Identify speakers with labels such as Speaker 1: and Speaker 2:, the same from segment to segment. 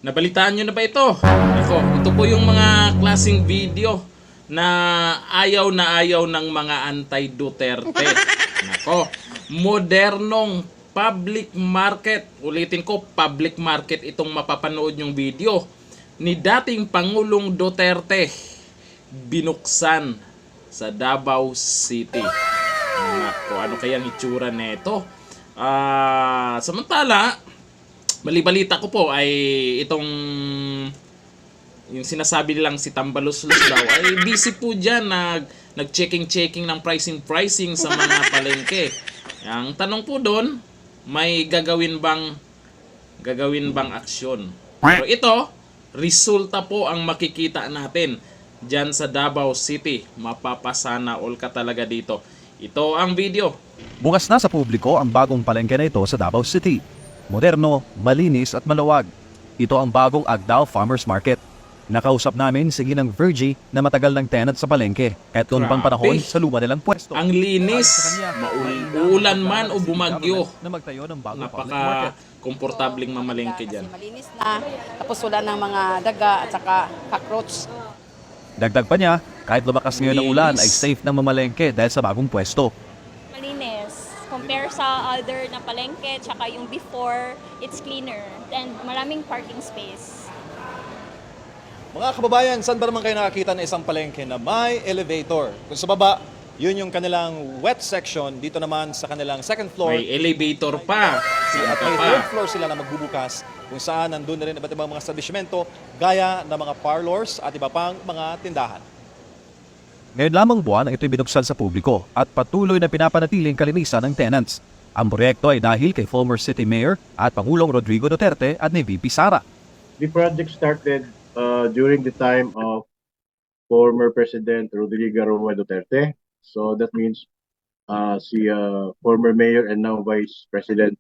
Speaker 1: Nabalitaan nyo na ba ito? Ito po yung mga klaseng video na ayaw ng mga anti-Duterte. Modernong public market. Ulitin ko, public market itong mapapanood yung video ni dating Pangulong Duterte binuksan sa Davao City. Ano kayang itsura nito? Samantala, balibalita ko po ay itong yung sinasabi nilang si Tambaluslos daw ay busy po dyan nag-checking ng pricing sa mga palengke. Ang tanong po doon, may gagawin bang aksyon? Pero ito, resulta po ang makikita natin dyan sa Davao City. Mapapasana all ka talaga dito. Ito ang video.
Speaker 2: Bukas na sa publiko ang bagong palengke na ito sa Davao City. Moderno, malinis at maluwag. Ito ang bagong Agdao Farmers Market. Nakausap namin si Ginang Virgie na matagal ng tenant sa palengke at noon pang panahon sa luma nilang pwesto.
Speaker 1: Ang linis, maulan man o bumagyo.
Speaker 2: Na magtayo ng bagong public market.
Speaker 1: Napaka-komportabling mamalengke dyan.
Speaker 3: Malinis na, tapos wala ng mga daga at saka cockroach.
Speaker 2: Dagdag pa niya, kahit lumakas ngayon ng ulan ay safe na mamalengke dahil sa bagong pwesto.
Speaker 4: Malinis. Compare sa other na palengke, tsaka yung before, it's cleaner. And maraming parking space.
Speaker 5: Mga kababayan, saan ba naman kayo nakakita ng isang palengke na may elevator? Kung sa baba, yun yung kanilang wet section. Dito naman sa kanilang second floor.
Speaker 1: May elevator pa.
Speaker 5: At may third floor sila na magbubukas kung saan nandun na rin iba't ibang mga establishmento gaya ng mga parlors at iba pang mga tindahan.
Speaker 2: Ngayon lamang buwan ang ito'y binuksan sa publiko at patuloy na pinapanatiling kalinisan ng tenants. Ang proyekto ay dahil kay former City Mayor at Pangulong Rodrigo Duterte at ni VP Sara.
Speaker 6: The project started during the time of former President Rodrigo Romualdez Duterte. So that means si former mayor and now Vice President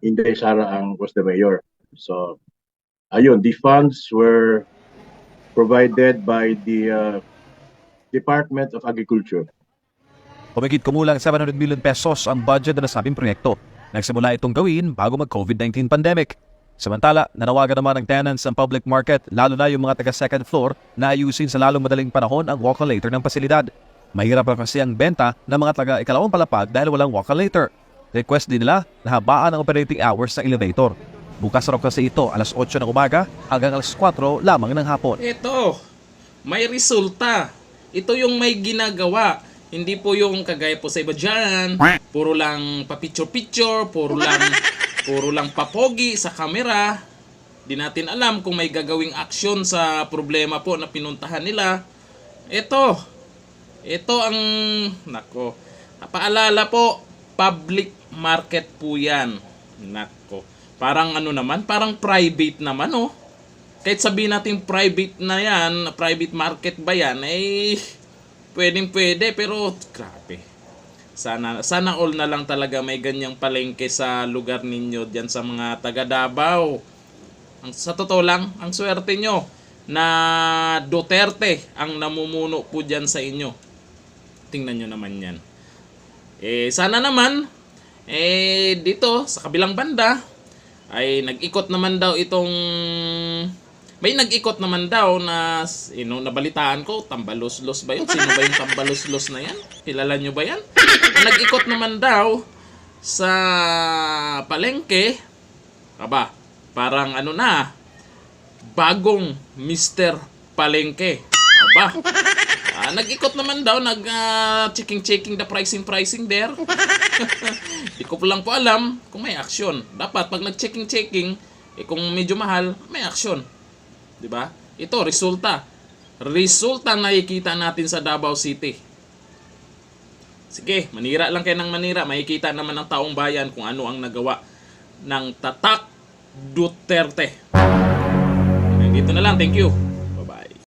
Speaker 6: Inday Sara ang was the mayor. So ayun, the funds were provided by the Department of Agriculture.
Speaker 2: Humigit kumulang 700 million pesos ang budget na nasabing proyekto. Nagsimula itong gawin bago mag-COVID-19 pandemic. Samantala, nanawagan naman ng tenants ng public market, lalo na yung mga taga-second floor, na ayusin sa lalong madaling panahon ang walk-on-later ng pasilidad. Mahirap pa kasi ang benta ng mga taga-ikalawang palapag dahil walang walk-on-later. Request din nila na habaan ang operating hours ng elevator. Bukas raw kasi ito alas 8 ng umaga hanggang alas 4 lamang ng hapon.
Speaker 1: Ito, may resulta. Ito yung may ginagawa. Hindi po yung kagaya po sa iba dyan. Puro lang pa-picture-picture, puro lang papogi sa kamera. Di natin alam kung may gagawing aksyon sa problema po na pinuntahan nila. Ito ang, paalala po, public market po yan. Parang parang private naman Kahit sabihin natin private na yan, private market ba yan, pwede, pero grabe. Sana all na lang talaga may ganyang palengke sa lugar ninyo diyan sa mga taga Davao. Sa totoo lang, ang swerte nyo na Duterte ang namumuno po diyan sa inyo. Tingnan nyo naman yan. Sana naman, dito sa kabilang banda, ay nag-ikot naman daw may nag-ikot naman daw na nabalitaan ko, Tambaluslos ba yun? Sino ba yung Tambaluslos na yan? Kilala nyo ba yan? Nag-ikot naman daw sa palengke. Parang bagong Mr. Palengke. Nag-ikot naman daw, checking the pricing there. Di ko lang po alam kung may aksyon. Dapat pag nag-checking, kung medyo mahal, may aksyon. Diba? Ito, resulta nakikita natin sa Davao City. Sige, manira lang kayo ng manira. Makikita naman ng taong bayan kung ano ang nagawa ng Tatak Duterte. Dito na lang. Thank you.